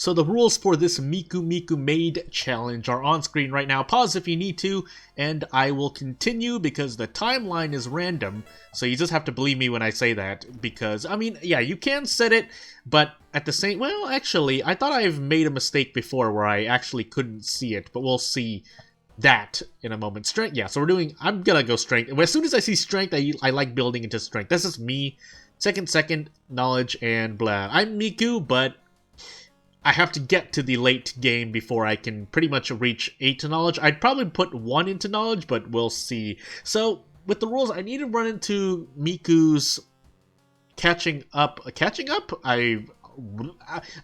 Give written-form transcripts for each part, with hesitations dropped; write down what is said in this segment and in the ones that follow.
So the rules for this Miku Maid challenge are on screen right now. Pause if you need to, and I will continue because the timeline is random. So you just have to believe me when I say that, because, I mean, yeah, you can set it, but at the same... Well, actually, I thought I've made a mistake before where I actually couldn't see it, but we'll see that in a moment. Strength, yeah, so we're doing... I'm gonna go strength. As soon as I see strength, I like building into strength. This is me. Second, knowledge, and blah. I'm Miku, but I have to get to the late game before I can pretty much reach 8 to knowledge. I'd probably put 1 into knowledge, but we'll see. So, with the rules, I need to run into Miku's catching up. Catching up?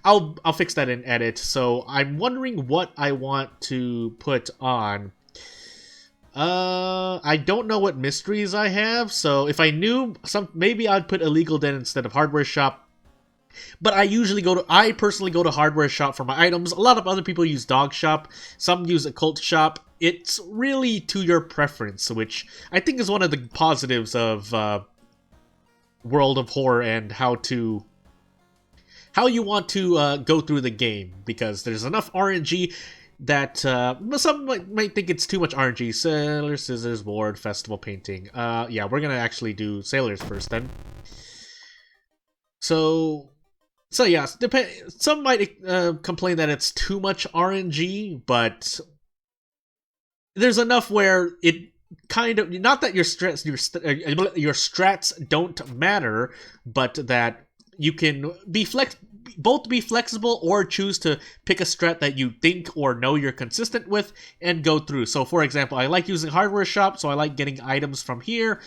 I'll fix that in edit. So, I'm wondering what I want to put on. I don't know what mysteries I have, so if I knew some, maybe I'd put illegal den instead of hardware shop. But I personally go to hardware shop for my items. A lot of other people use dog shop. Some use occult shop. It's really to your preference, which I think is one of the positives of World of Horror and how you want to go through the game, because there's enough RNG that some might think it's too much RNG. Sailor, scissors, board, festival, painting. Yeah, we're gonna actually do sailors first then. So yeah, some might complain that it's too much RNG, but there's enough where it kind of, not that your strats don't matter, but that you can both be flexible or choose to pick a strat that you think or know you're consistent with and go through. So for example, I like using hardware shop, so I like getting items from here.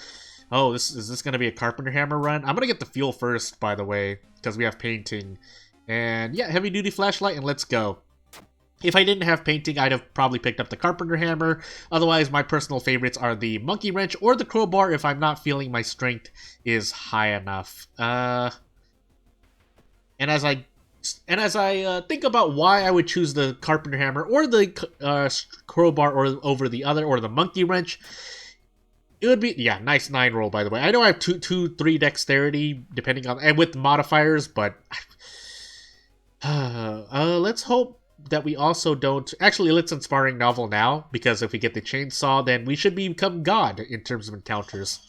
Oh, is this going to be a carpenter hammer run? I'm going to get the fuel first, by the way, because we have painting. And yeah, heavy duty flashlight, and let's go. If I didn't have painting, I'd have probably picked up the carpenter hammer. Otherwise, my personal favorites are the monkey wrench or the crowbar if I'm not feeling my strength is high enough. And as I think about why I would choose the carpenter hammer or the crowbar over the other, or the monkey wrench, it would be, yeah, nice 9 roll, by the way. I know I have 3 dexterity, depending on, and with modifiers, but let's hope that we also don't... Actually, let's inspiring novel now, because if we get the chainsaw, then we should become god in terms of encounters.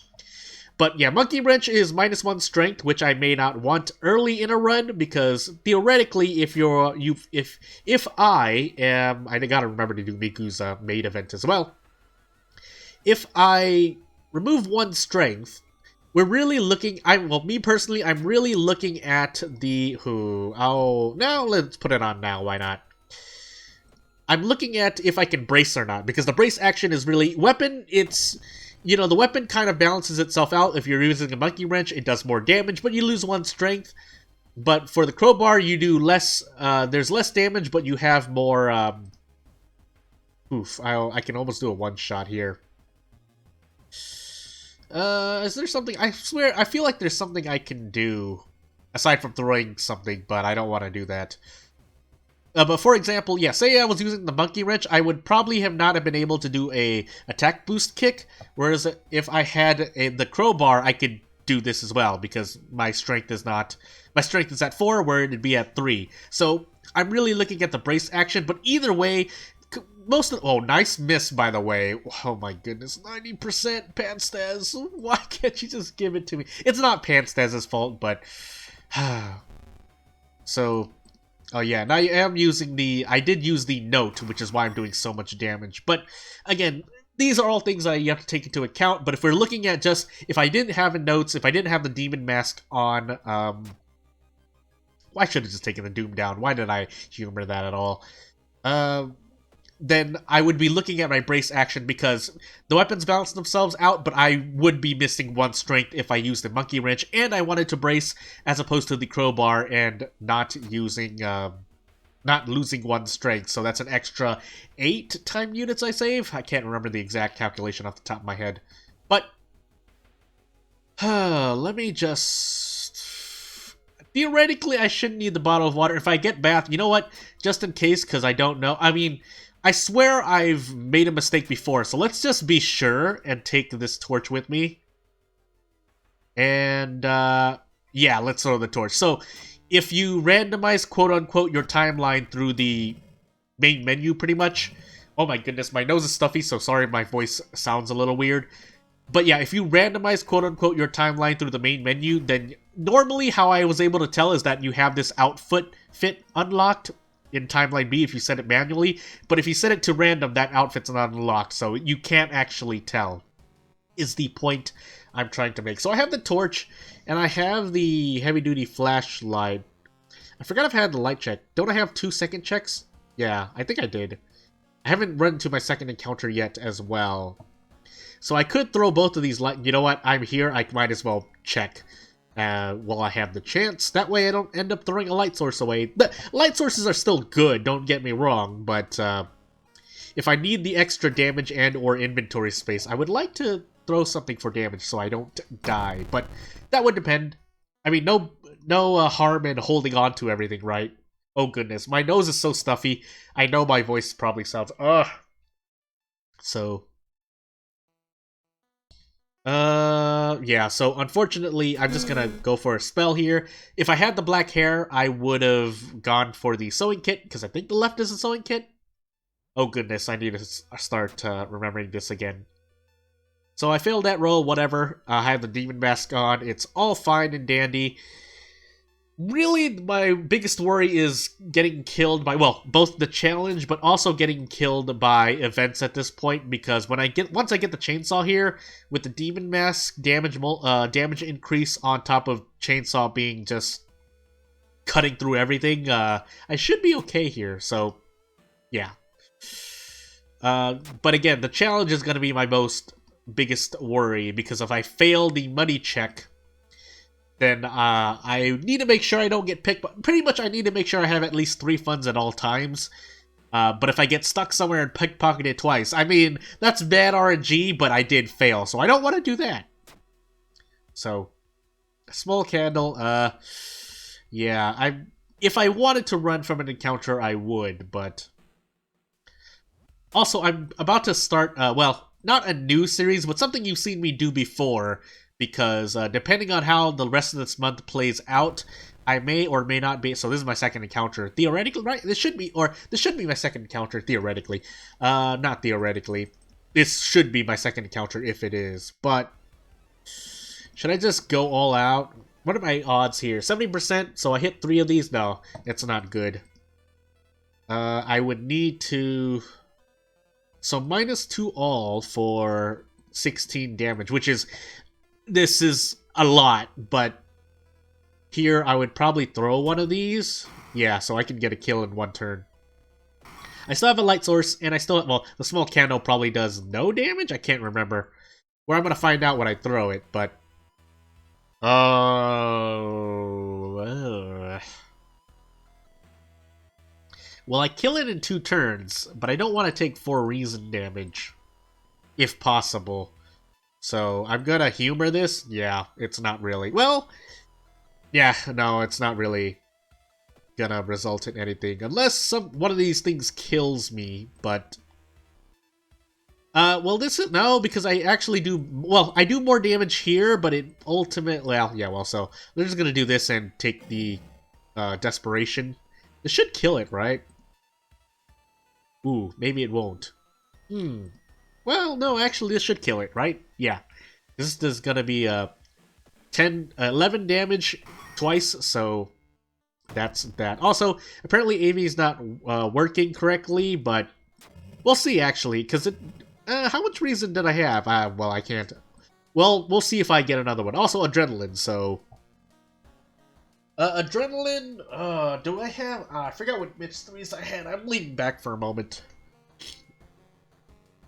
But yeah, monkey wrench is -1 strength, which I may not want early in a run, because theoretically, if I am... I gotta remember to do Miku's Maid event as well. If I remove 1 strength, we're really looking... me personally, I'm really looking at the... now let's put it on now, why not? I'm looking at if I can brace or not, because the brace action is really... Weapon, it's... You know, the weapon kind of balances itself out. If you're using a monkey wrench, it does more damage, but you lose 1 strength. But for the crowbar, you do less... there's less damage, but you have more... I can almost do a one-shot here. Is there something... I swear, I feel like there's something I can do aside from throwing something, but I don't want to do that. But for example, yeah, say I was using the monkey wrench, I would probably not have been able to do a attack boost kick, whereas if I had the crowbar, I could do this as well, because my strength is not... My strength is at 4, where it'd be at 3. So I'm really looking at the brace action, but either way... Oh, nice miss, by the way. Oh my goodness, 90% Panstaz. Why can't you just give it to me? It's not Panstaz's fault, but... So... Oh yeah, now I am using I did use the note, which is why I'm doing so much damage. But, again, these are all things that you have to take into account. But if we're looking at just... If I didn't have the notes, if I didn't have the demon mask on... I should have just taken the doom down. Why did I humor that at all? Then I would be looking at my brace action, because the weapons balance themselves out, but I would be missing 1 strength if I used the monkey wrench, and I wanted to brace as opposed to the crowbar and not losing 1 strength. So that's an extra 8 time units I save. I can't remember the exact calculation off the top of my head. But let me just... Theoretically, I shouldn't need the bottle of water. If I get bath, you know what? Just in case, because I don't know. I mean... I swear I've made a mistake before, so let's just be sure and take this torch with me. And, yeah, let's throw the torch. So, if you randomize quote-unquote your timeline through the main menu pretty much. Oh my goodness, my nose is stuffy, so sorry my voice sounds a little weird. But yeah, if you randomize quote-unquote your timeline through the main menu, then normally how I was able to tell is that you have this outfit unlocked in timeline B if you set it manually. But if you set it to random, that outfit's not unlocked, so you can't actually tell, is the point I'm trying to make. So I have the torch, and I have the heavy-duty flashlight. I forgot if I had the light check. Don't I have 2 second checks? Yeah, I think I did. I haven't run to my second encounter yet as well. So I could throw both of these light... You know what? I'm here. I might as well check while I have the chance. That way I don't end up throwing a light source away. The light sources are still good, don't get me wrong, but if I need the extra damage and or inventory space, I would like to throw something for damage so I don't die. But that would depend. I mean, no harm in holding on to everything, right? Oh goodness, my nose is so stuffy. I know my voice probably sounds So yeah, so unfortunately, I'm just gonna go for a spell here. If I had the black hair, I would have gone for the sewing kit, because I think the left is a sewing kit. Oh goodness, I need to start remembering this again. So I failed that roll, whatever. I have the demon mask on. It's all fine and dandy. Really, my biggest worry is getting killed by, well, both the challenge, but also getting killed by events at this point, because once I get the chainsaw here, with the demon mask damage increase on top of chainsaw being just cutting through everything, I should be okay here, so, yeah. But again, the challenge is going to be my biggest worry, because if I fail the money check, then I need to make sure I don't get picked. But pretty much I need to make sure I have at least 3 funds at all times. But if I get stuck somewhere and pickpocket it twice, I mean, that's bad RNG, but I did fail. So I don't want to do that. So, small candle. Yeah, if I wanted to run from an encounter, I would. But also, I'm about to start, well, not a new series, but something you've seen me do before. Because depending on how the rest of this month plays out, I may or may not be... So this is my second encounter. Theoretically, right? This should be my second encounter, theoretically. Not theoretically. This should be my second encounter if it is. But should I just go all out? What are my odds here? 70%, so I hit 3 of these? No, it's not good. I would need to... So -2 all for 16 damage, which is... This is a lot, but here I would probably throw one of these. Yeah, so I can get a kill in 1 turn. I still have a light source, and I still have, well, the small candle probably does no damage? I can't remember. Where I'm going to find out when I throw it, but... Oh... Well, I kill it in 2 turns, but I don't want to take 4 reason damage. If possible. So, I'm gonna humor this? Yeah, it's not really. Well, yeah, no, it's not really gonna result in anything. Unless one of these things kills me, but... well, this is... No, because I actually do... Well, I do more damage here, but it ultimately... Well, yeah, well, so... They're just gonna do this and take the desperation. This should kill it, right? Ooh, maybe it won't. Well, no, actually, this should kill it, right? Yeah. This is gonna be 11 damage twice, so that's that. Also, apparently Amy's not working correctly, but we'll see, actually, because it... how much reason did I have? Well, I can't... Well, we'll see if I get another one. Also, adrenaline, so... adrenaline... do I have... I forgot what Mitch 3s I had. I'm leaning back for a moment.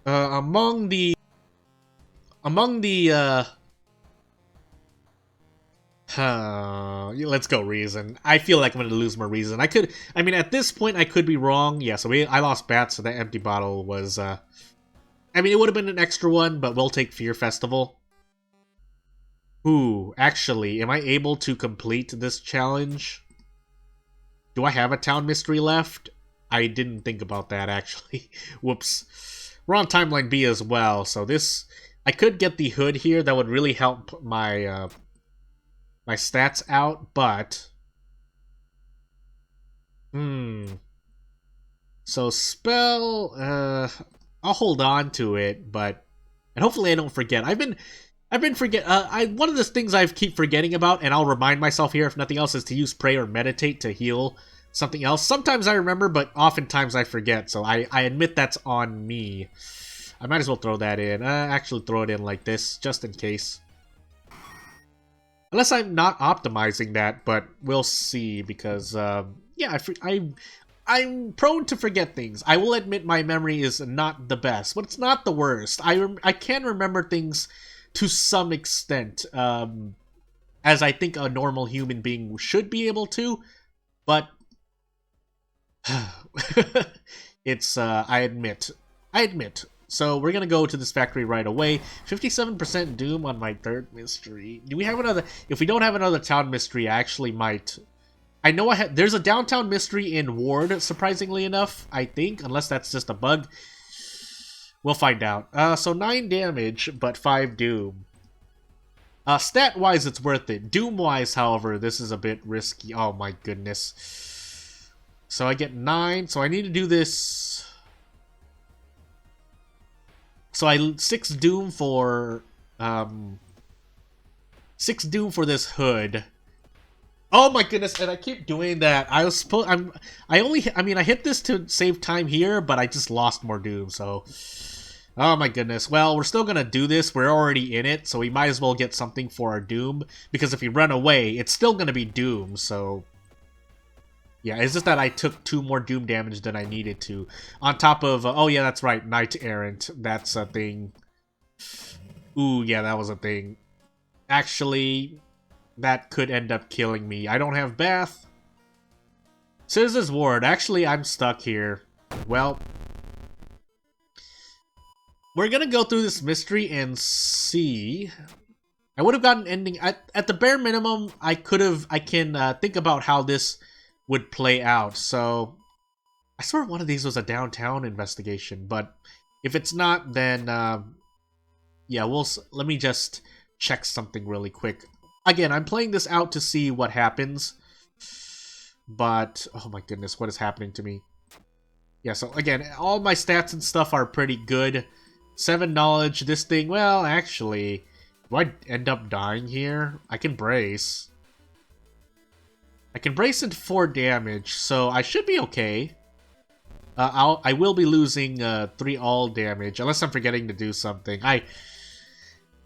Let's go reason. I feel like I'm gonna lose more reason. I mean, at this point, I could be wrong. Yeah, so I lost bats, so that empty bottle was, I mean, it would have been an extra one, but we'll take Fear Festival. Ooh, actually, am I able to complete this challenge? Do I have a town mystery left? I didn't think about that, actually. Whoops. We're on timeline B as well, so this... I could get the hood here. That would really help my my stats out, but Hmm. So spell, I'll hold on to it, but and hopefully I don't forget. I've been forget. I one of the things I keep forgetting about, and I'll remind myself here if nothing else, is to use pray or meditate to heal something else. Sometimes I remember, but oftentimes I forget. So I admit that's on me. I might as well throw that in. Actually, throw it in like this, just in case. Unless I'm not optimizing that, but we'll see because yeah, I'm prone to forget things. I will admit my memory is not the best, but it's not the worst. I can remember things to some extent, as I think a normal human being should be able to. But it's I admit. So we're gonna go to this factory right away. 57% doom on my third mystery. Do we have another? If we don't have another town mystery, I actually might. I know there's a downtown mystery in Ward, surprisingly enough, I think, unless that's just a bug. We'll find out. So 9 damage, but 5 doom. Stat-wise, it's worth it. Doom-wise, however, this is a bit risky. Oh my goodness. So I get 9, so I need to do this. So 6 doom for 6 doom for this hood. Oh my goodness, and I keep doing that. I hit this to save time here, but I just lost more doom, so oh my goodness. Well, we're still gonna do this. We're already in it, so we might as well get something for our doom, because if we run away, it's still gonna be doom, so yeah, it's just that I took 2 more doom damage than I needed to. On top of, oh yeah, that's right, Knight Errant. That's a thing. Ooh, yeah, that was a thing. Actually, that could end up killing me. I don't have Bath. Scissors Ward. Actually, I'm stuck here. Well, we're gonna go through this mystery and see. I would have gotten ending. At the bare minimum, I can think about how this would play out. So, I swear one of these was a downtown investigation, but if it's not, then yeah, let me just check something really quick. Again, I'm playing this out to see what happens, but oh my goodness, what is happening to me? Yeah, so again, all my stats and stuff are pretty good. 7 knowledge, this thing, well, actually, do I end up dying here? I can brace. I can brace into 4 damage, so I should be okay. I will be losing 3 all damage, unless I'm forgetting to do something.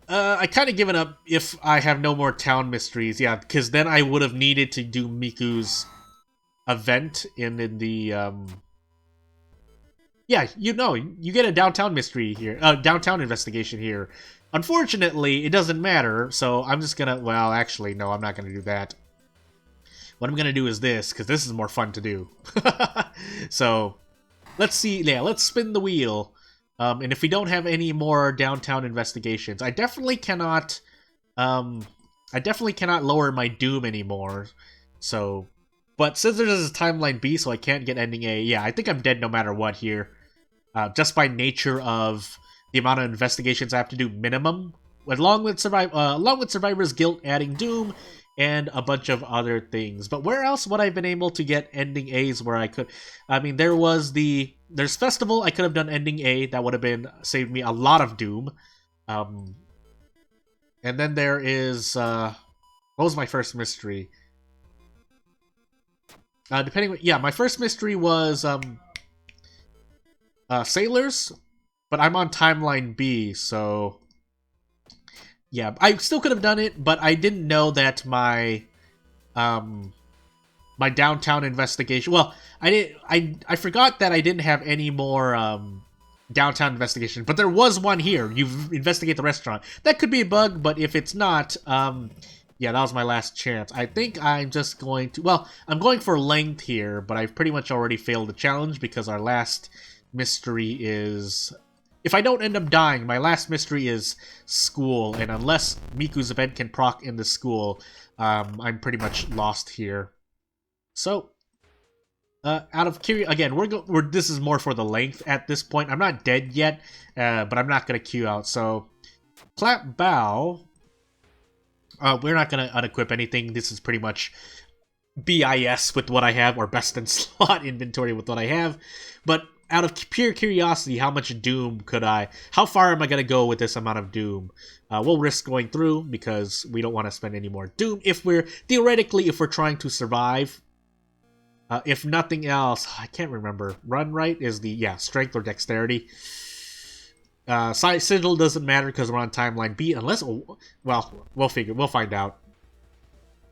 I kind of given up if I have no more town mysteries, yeah, because then I would have needed to do Miku's event in the, yeah, you get a downtown mystery here, downtown investigation here. Unfortunately, it doesn't matter, so I'm just gonna, well, actually, no, I'm not gonna do that. What I'm gonna do is this, because this is more fun to do. So, let's see, yeah, let's spin the wheel. And if we don't have any more downtown investigations, I definitely cannot lower my doom anymore. So, but Scissors is timeline B, so I can't get ending A. Yeah, I think I'm dead no matter what here. Just by nature of the amount of investigations I have to do minimum, along with Survivor's Guilt adding doom, and a bunch of other things. But where else would I have been able to get ending A's where I could? I mean, there's Festival, I could have done ending A, that would have saved me a lot of doom. And then there is, what was my first mystery? Yeah, my first mystery was, Sailors, but I'm on timeline B, so yeah, I still could have done it, but I didn't know that my my downtown investigation. Well, I forgot that I didn't have any more downtown investigation, but there was one here. You investigate the restaurant. That could be a bug, but if it's not, yeah, that was my last chance. I think I'm just going to. Well, I'm going for length here, but I've pretty much already failed the challenge because our last mystery is. If I don't end up dying, my last mystery is school, and unless Miku's event can proc in the school, I'm pretty much lost here. So, out of curiosity, again, this is more for the length at this point. I'm not dead yet, but I'm not gonna queue out. So, clap bow. We're not gonna unequip anything. This is pretty much BIS with what I have, or best in slot inventory with what I have. But out of pure curiosity, how much Doom could I... How far am I going to go with this amount of Doom? We'll risk going through, because we don't want to spend any more Doom. If we're... Theoretically, if we're trying to survive... if nothing else... I can't remember. Run right is the... Yeah, strength or dexterity. Sigil doesn't matter, because we're on timeline B, unless... Well, we'll find out.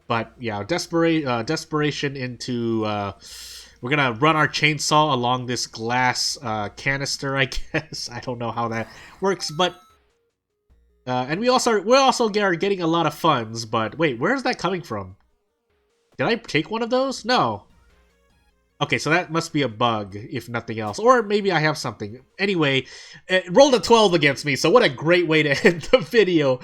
But, yeah, desperation into... we're gonna run our chainsaw along this glass canister, I guess. I don't know how that works, but... and we're also getting a lot of funds, but... Wait, where's that coming from? Did I take one of those? No. Okay, so that must be a bug, if nothing else. Or maybe I have something. Anyway, it rolled a 12 against me, so what a great way to end the video.